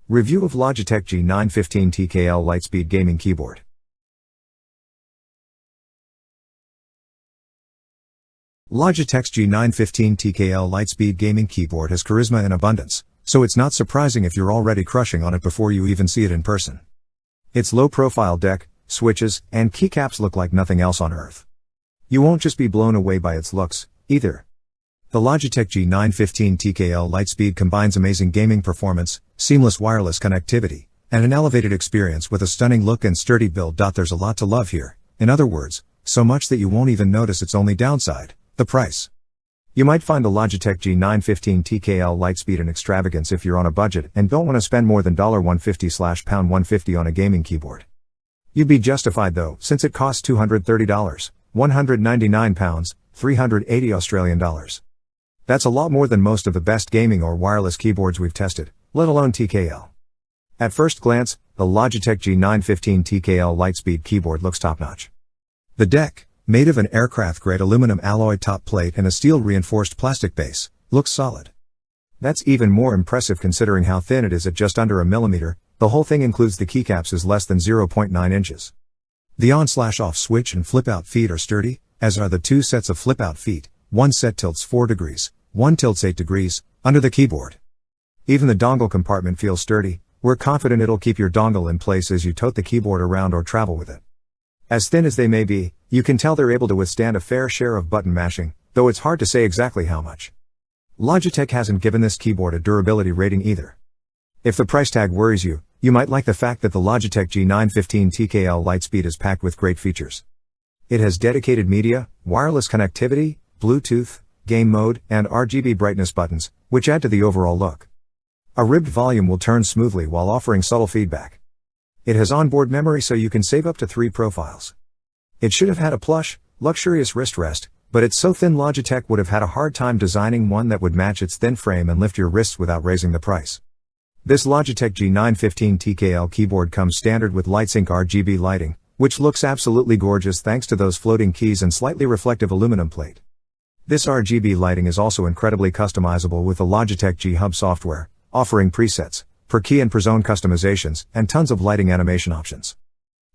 Review of Logitech G915 TKL Lightspeed Gaming Keyboard. Logitech's G915 TKL Lightspeed Gaming Keyboard has charisma in abundance, so it's not surprising if you're already crushing on it before you even see it in person. Its low-profile deck, switches, and keycaps look like nothing else on earth. You won't just be blown away by its looks, either. The Logitech G915 TKL Lightspeed combines amazing gaming performance, seamless wireless connectivity, and an elevated experience with a stunning look and sturdy build. There's a lot to love here, in other words, so much that you won't even notice its only downside, the price. You might find the Logitech G915 TKL Lightspeed an extravagance if you're on a budget and don't want to spend more than $150/$150 on a gaming keyboard. You'd be justified though, since it costs $230, £199, $380 Australian. That's a lot more than most of the best gaming or wireless keyboards we've tested, let alone TKL. At first glance, the Logitech G915 TKL Lightspeed keyboard looks top-notch. The deck, made of an aircraft-grade aluminum alloy top plate and a steel-reinforced plastic base, looks solid. That's even more impressive considering how thin it is at just under 1 millimeter. The whole thing includes the keycaps is less than 0.9 inches. The on/off switch and flip-out feet are sturdy, as are the two sets of flip-out feet. One set tilts 4 degrees, one tilts 8 degrees, under the keyboard. Even the dongle compartment feels sturdy. We're confident it'll keep your dongle in place as you tote the keyboard around or travel with it. As thin as they may be, you can tell they're able to withstand a fair share of button mashing, though it's hard to say exactly how much. Logitech hasn't given this keyboard a durability rating either. If the price tag worries you, you might like the fact that the Logitech G915 TKL Lightspeed is packed with great features. It has dedicated media, wireless connectivity, Bluetooth, game mode, and RGB brightness buttons, which add to the overall look. A ribbed volume will turn smoothly while offering subtle feedback. It has onboard memory so you can save up to 3 profiles. It should have had a plush, luxurious wrist rest, but it's so thin Logitech would have had a hard time designing one that would match its thin frame and lift your wrists without raising the price. This Logitech G915 TKL keyboard comes standard with LightSync Rgb lighting, which looks absolutely gorgeous thanks to those floating keys and slightly reflective aluminum plate. This RGB lighting is also incredibly customizable with the Logitech G Hub software, offering presets, per key and per zone customizations, and tons of lighting animation options.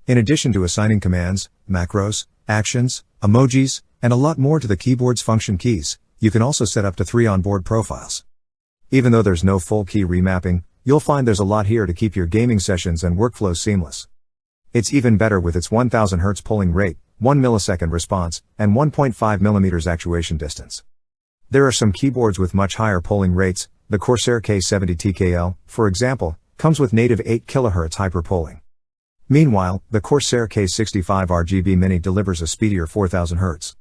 In addition to assigning commands, macros, actions, emojis, and a lot more to the keyboard's function keys, you can also set up to 3 onboard profiles. Even though there's no full key remapping, you'll find there's a lot here to keep your gaming sessions and workflows seamless. It's even better with its 1000 Hz polling rate, 1 millisecond response, and 1.5 millimeters actuation distance. There are some keyboards with much higher polling rates. The Corsair K70 TKL, for example, comes with native 8 kHz hyper polling. Meanwhile, the Corsair K65 RGB Mini delivers a speedier 4000 Hz.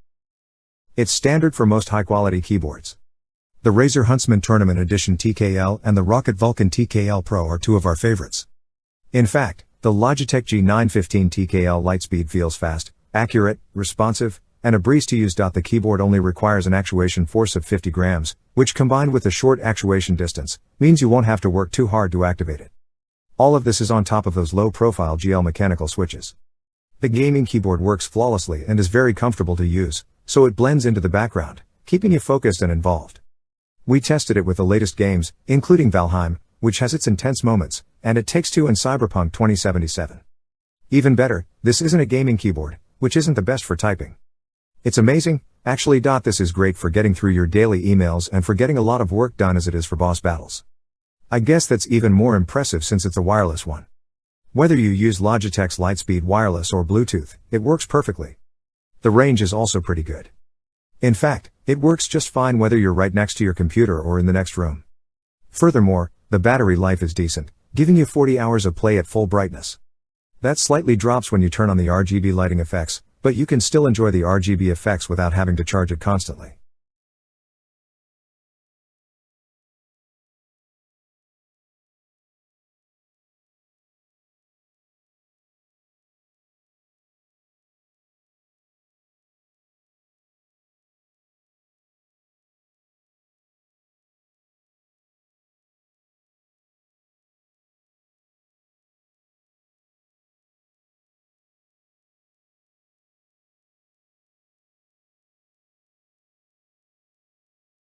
It's standard for most high-quality keyboards. The Razer Huntsman Tournament Edition TKL and the Rocket Vulcan TKL Pro are 2 of our favorites. In fact, the Logitech G915 TKL Lightspeed feels fast, accurate, responsive, and a breeze to use. The keyboard only requires an actuation force of 50 grams, which combined with the short actuation distance, means you won't have to work too hard to activate it. All of this is on top of those low-profile GL mechanical switches. The gaming keyboard works flawlessly and is very comfortable to use, so it blends into the background, keeping you focused and involved. We tested it with the latest games, including Valheim, which has its intense moments, and It Takes Two and Cyberpunk 2077. Even better, this isn't a gaming keyboard, which isn't the best for typing. It's amazing, actually. This is great for getting through your daily emails and for getting a lot of work done as it is for boss battles. I guess that's even more impressive since it's a wireless one. Whether you use Logitech's Lightspeed wireless or Bluetooth, it works perfectly. The range is also pretty good. In fact, it works just fine whether you're right next to your computer or in the next room. Furthermore, the battery life is decent, giving you 40 hours of play at full brightness. That slightly drops when you turn on the RGB lighting effects, but you can still enjoy the RGB effects without having to charge it constantly.